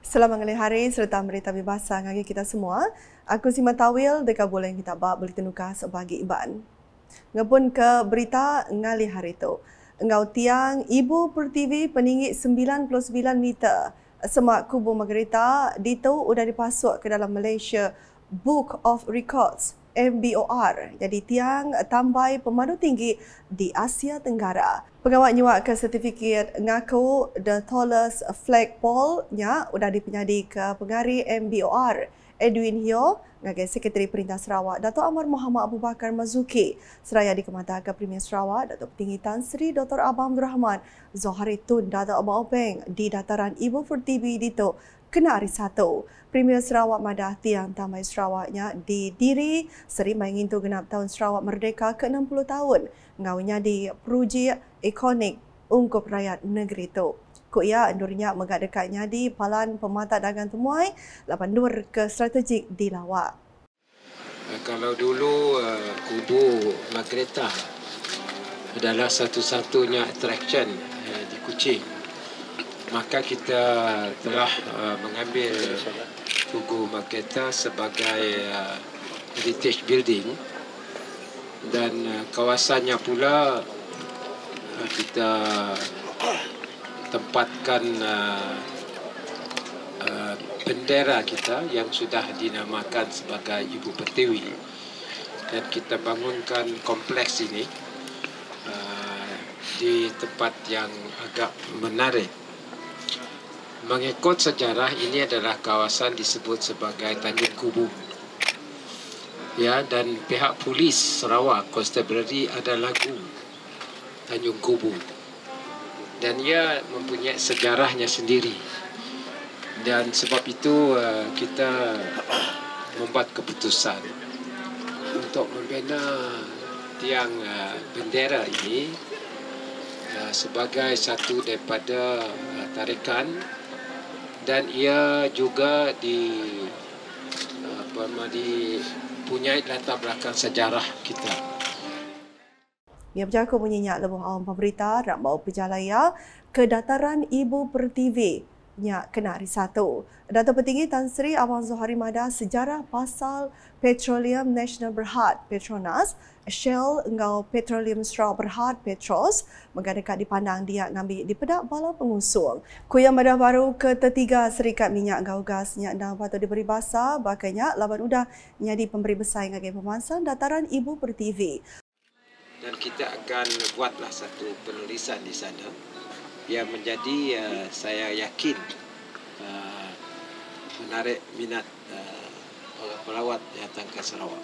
Selamat mengalih hari serta berita bebasa ngagi kita semua. Aku Sima Tawil dekat boleh kita bak boleh tenuka sebagai iban. Ngapun ke berita ngalih hari tu. Engau tiang Ibu Pertiwi peninggi 99 meter semak Kubu Margarita ditu udah dipasuk ke dalam Malaysia Book of Records MBOR. Jadi tiang tambai pemadu tinggi di Asia Tenggara. Pengawal nyuak ke sertifikat ngaku the tallest flagpole nya udah dipenyadi ke pengari MBOR. Edwin Hio ngagai Sekretari Perintah Sarawak Dato' Amar Muhammad Abu Bakar Mazuki seraya dikemandang ke Premier Sarawak Dato' Petinggi Tan Sri Dr. Abang Abdul Rahman Zohari Tun Dato' Abang Openg di dataran Ibu Pertiwi Dito kena hari satu. Premier Sarawak madah tiang tamai Sarawaknya di diri seri mengintu genap tahun Sarawak Merdeka ke-60 tahun. Ngawnya di peruji ikonik ungkup rakyat negeri itu. Kok ia endurnya megak dekatnya di Palan Pemata Dagang Temuai, lapan dur ke strategik di Lawak. Kalau dulu Kubu Margarita adalah satu-satunya attraction di Kuching, maka kita telah mengambil Kubu Margarita sebagai heritage building dan kawasannya pula kita tempatkan bendera kita yang sudah dinamakan sebagai Ibu Pertiwi dan kita bangunkan kompleks ini di tempat yang agak menarik. Mengikut sejarah ini adalah kawasan disebut sebagai Tanjung Kubu. Ya, dan pihak polis Sarawak Constabulary ada lagu Tanjung Kubu. Dan ia mempunyai sejarahnya sendiri. Dan sebab itu kita membuat keputusan untuk membina tiang bendera ini sebagai satu daripada tarikan, dan ia juga dipunyai latar belakang sejarah kita. Ia berjaga menyenyak lebuh awam pemerintah nak bawa pejalaya ke dataran Ibu Pertiwi nya kena hari satu. Dato' Petinggi Tan Sri Abang Zohari Madah sejarah pasal Petroleum Nasional Berhad Petronas, Shell engau Petroleum Sarawak Berhad Petros mengadekat dipandang dia ngambil di pedak bala pengusung. Kuya Madah baru ketiga Serikat Minyak Engau Gas nya dah patut diberi basa bakanya laban udah nyadi pemberi bersaing dengan pemansang dataran Ibu Pertiwi. Dan kita akan buatlah satu penulisan di sana yang menjadi saya yakin menarik minat pelawat yang datang ke Sarawak.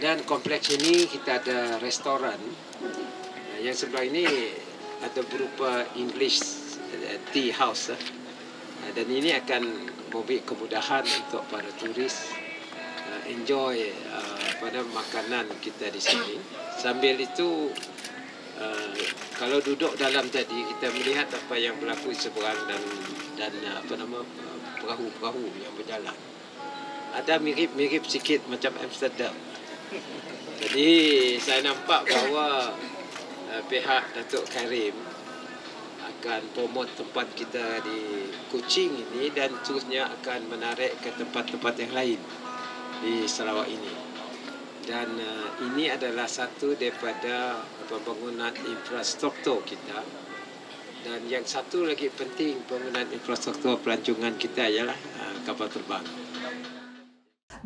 Dan kompleks ini kita ada restoran yang sebelah ini ada berupa English tea house dan ini akan memberi kemudahan untuk para turis enjoy pada makanan kita di sini. Sambil itu kalau duduk dalam tadi kita melihat apa yang berlaku di seberang dan perahu-perahu yang berjalan. Ada mirip-mirip sikit macam Amsterdam. Jadi saya nampak bahawa pihak Datuk Karim akan promote tempat kita di Kuching ini dan terusnya akan menarik ke tempat-tempat yang lain di Sarawak ini. Dan ini adalah satu daripada pembangunan infrastruktur kita. Dan yang satu lagi penting pembangunan infrastruktur pelancongan kita ialah kapal terbang.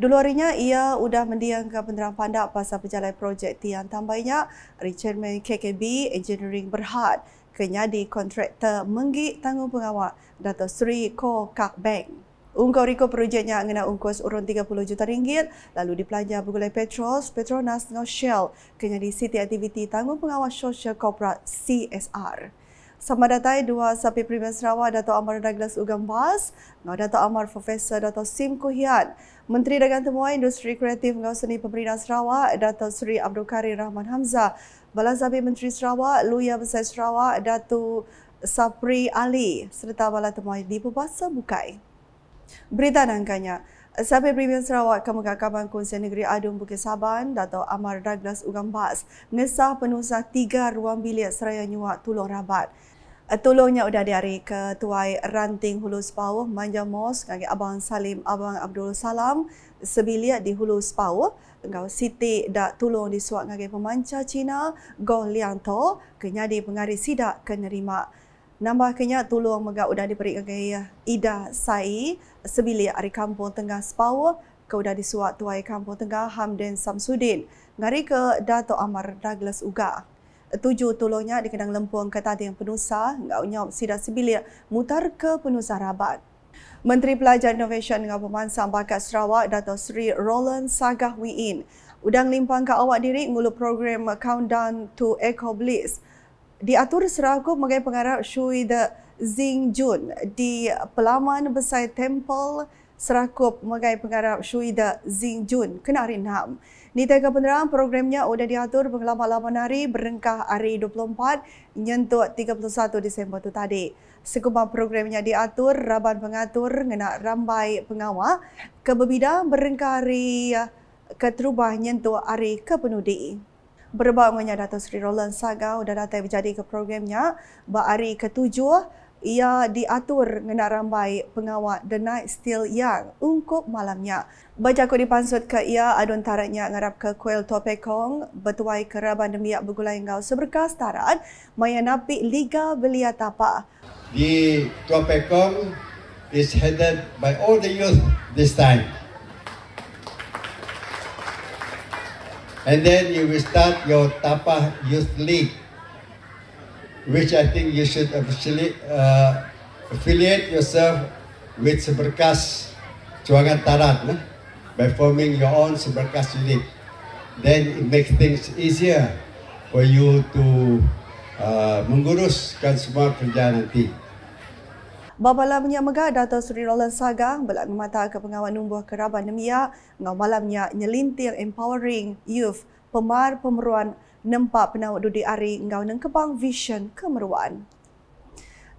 Dulu harinya ia sudah mendiamkan penerang pandak pasal berjalan projek tiang tambahnya Chairman KKB Engineering Berhad kenyadi kontraktor menggik tanggung pengawal Dato' Sri Ko Kak Beng. Ungkau riko projeknya ngena ungkus urun 30 juta ringgit lalu dipelanja bergulai Petronas dengan Shell kenyadi City Activity tanggung pengawas sosial korporat CSR. Sama datai dua sapi Premier Sarawak Dato' Amar Douglas Ugambas ngau Dato' Amar Profesor Dato' Sim Kuhian, Menteri Dagang Temuai Industri Kreatif ngau Seni Pemerintah Sarawak Dato' Sri Abdul Karim Rahman Hamzah, Balazabi Menteri Sarawak, Luya Besar Sarawak Dato' Sapri Ali serta Bala Temuai di Pembasa Bukai. Berita nangkanya, Sahabat Premier Sarawak Kemenggakaban Kongsian Negeri Adung Bukit Saban, Dato' Amar Douglas Ugambas, ngesah penusah 3 ruang bilik seraya nyuak tulung rabat. Tolongnya udah dari Ketuai Ranting Hulu Sepauh, Manja Mos, ngagi Abang Salim, Abang Abdul Salam, sebilia di Hulu Sepauh, engkau Siti dak tolong disuak ngagi pemanca Cina, Goh Liang To, kenyadi pengari sidak kenerima. Nambah kenya tolong megak udah diberi ngagi Ida Sai, sebilia dari Kampung Tengah Sepauh, ke udah disuak Tuai Kampung Tengah Hamden Samsudin, ngari ke Dato' Amar Douglas Uga. 7 tolongnya di Kedang Lempung Ketating Penusa, ngau nyop sidak sebilik mutar ke Penusa Rabat. Menteri Pelajar Innovation dengan Pemansang Bakat Sarawak Dato' Sri Roland Sagah Wiin udang limpang ke awak diri ngulu program Countdown to Eco Bliss. Diatur seraku sebagai pengarah Shui De Zing Jun di Pelaman Besar Temple serakup sebagai pengarah Shui De Zing Jun kena hari 6. Ni tega penerang programnya sudah diatur pengalaman-laman hari berengkah hari 24 nyentuh 31 Disember tu tadi. Sekumpul programnya diatur, Raban Pengatur ngena rambai pengawal ke berbidang berengkah hari keterubah nyentuh hari kepenudi. Berbawangnya Dato' Sri Roland Sagah sudah datang berjadi ke programnya, hari ke-7 ia diatur ngena rambai pengawal The Night Still Young ungkup malamnya. Baca ko dipansut ke ia adun taratnya ngarap ke kuil Topekong betuai keraban demiak bergulai ngau seberkas tarat maya napi Liga Belia Tapa. The Topekong is headed by all the youth this time. And then you will start your Tapa Youth League, which I think you should officially affiliate yourself with Seberkas Cuangan Tarat by forming your own Seberkas unit. Then it makes things easier for you to menguruskan semua kerja nanti. Babala menyamaga Dato' Sri Roland Sagah belak memata ke pengawal numbuh keraban nemia ngau malamnya nyelintir empowering youth pemar pemeruan nempak penawak dudi ari ngau nengkepang vision kemeruan.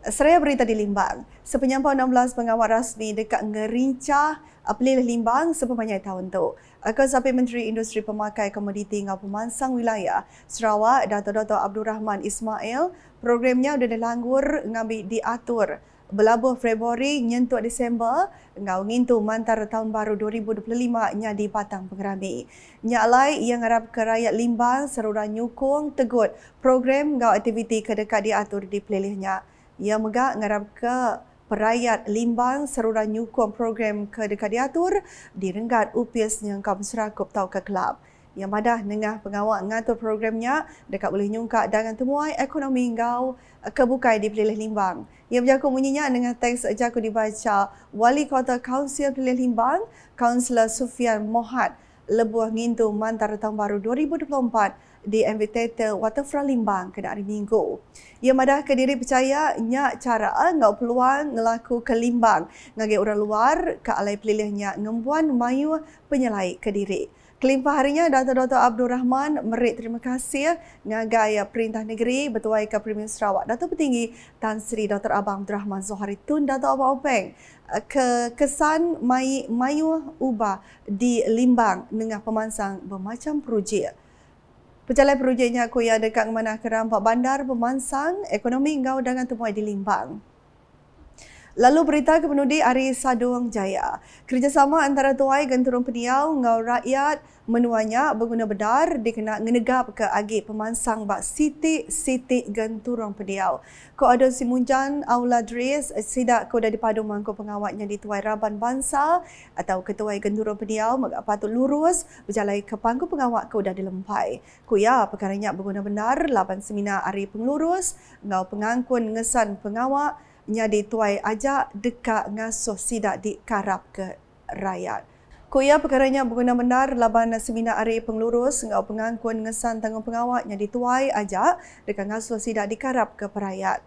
Seraya berita di Limbang. Sepenyampau 16 pengawal rasmi dekat ngerincah pelilih Limbang sepanjang tahun tu. Kesapi Menteri Industri Pemakai Komoditi ngau Pemansang Wilayah Sarawak Dato' Abdul Rahman Ismail, programnya sudah dilanggur ngambil diatur belabuh Februari nyentuh Disember ngau ngintu mantar tahun baru 2025 nya di Patang Pengerami. Nyak lai yang harap ke rakyat Limbang serura nyukung tegut program ngau aktiviti kedekat diatur di pelilihnya. Ia megak ngarap ke perayat Limbang serura nyukung program kedekat diatur di renggat UPIS yang kam serakup tau ke kelab. Yang madah nengah pengawal ngatur programnya dekat boleh nyungkak dengan temuai ekonomi ngau kebukai di pelilih Limbang. Ia berjaku bunyinya dengan teks jaku dibaca Wali Kota Kaunsil Pelilih Limbang, Kaunselor Sufian Mohad, lebuh ngintu mantar tahun baru 2024 di Amphitheater Waterfront Limbang kena hari Minggu. Ia madah ke diri percaya nyak cara ngau peluang ngelaku ke Limbang ngagi orang luar ke alai pelilihnya ngembuan mayu penyelai ke diri. Kelimpah harinya Dato' Abdul Rahman merik terima kasih ngagai Perintah Negeri Betuai ke Premier Sarawak Dato' Petinggi Tan Sri Dr. Abang Abdul Rahman Zohari Tun Dato' Abang Openg ke kesan mayu ubah di Limbang dengan pemansang bermacam projek. Pejalan projeknya kuya dekat mana kerampak bandar pemansang ekonomi ngau dengan temuai di Limbang. Lalu berita kepenudi Ari Sadung Jaya. Kerjasama antara Tuai Genturong Peniau ngau rakyat menuanya berguna bedar dikena ngenegap ke agi pemansang bak Siti Genturong Peniau. Ko ada Simunjan Aula Dres sidak ko dah dipadu mangko pengawatnya di Tuai Raban Bangsa atau Ketuai Genturong Peniau megak patut lurus berjalai ke pangku pengawat ko dah dilempai. Kuya perkaranya berguna benar laban seminar Ari Penglurus ngau pengangkun ngesan pengawat nyadi Tuai ajak dekat ngasuh sidak di karap ke rakyat. Kuya perkaranya berguna benar laban seminar hari penglurus ngau pengangkun ngesan tanggung pengawat nyadi Tuai ajak dekat ngasuh sidak di karap ke rakyat.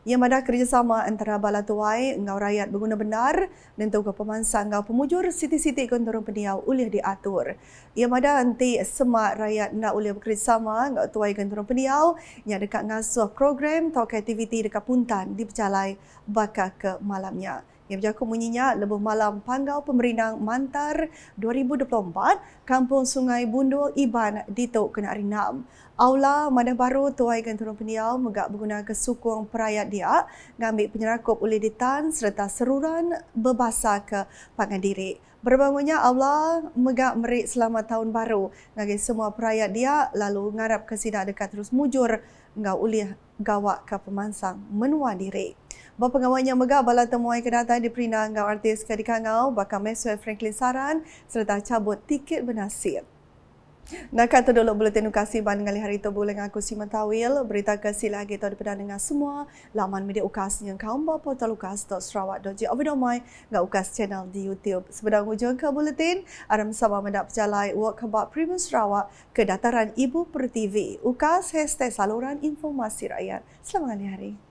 Ia madah kerjasama antara Bala Tuai ngau rakyat berguna benar dan ke pemansang ngau pemujur siti-siti Genturong Peniau ulih diatur. Ia madah anti semak rakyat nak ulih bekerjasama ngau Tuai Genturong Peniau yang dekat ngasuh program atau aktiviti dekat puntan di Pejalai bakal ke malamnya. Yang berjakut bunyinya lebuh malam Panggau Pemerinang Mantar 2024, Kampung Sungai Bundul Iban Ditok kena hari 6. Aula Mandah Baru Tuai Ganturun Peniau megak berguna kesukung perayat dia ngambil penyerakup oleh ditan serta seruran berbahasa ke Pangandiri. Berbangunnya aula megak merik selamat tahun baru ngagi semua perayat dia lalu ngarap kesidak dekat terus mujur ngau ulih gawak ke pemansang menua diri. Berpengawalnya megak bala temuai kedatangan di Perina ngau artis ke di Kangau bakal Maxwell Franklin Saran serta cabut tiket bernasib. Nak dulu buletin ukasi ban ngali hari itu boleh aku si Matawil berita kasih lagi tu daripada dengan semua laman media ukas yang kaum bawa portal ukas.sarawak.gov domai ngak ukas channel di YouTube. Sebelum hujung ke buletin, aram sama mendak berjalai work kebab Primus Sarawak ke dataran Ibu Pertivi. Ukas # saluran informasi rakyat. Selamat hari.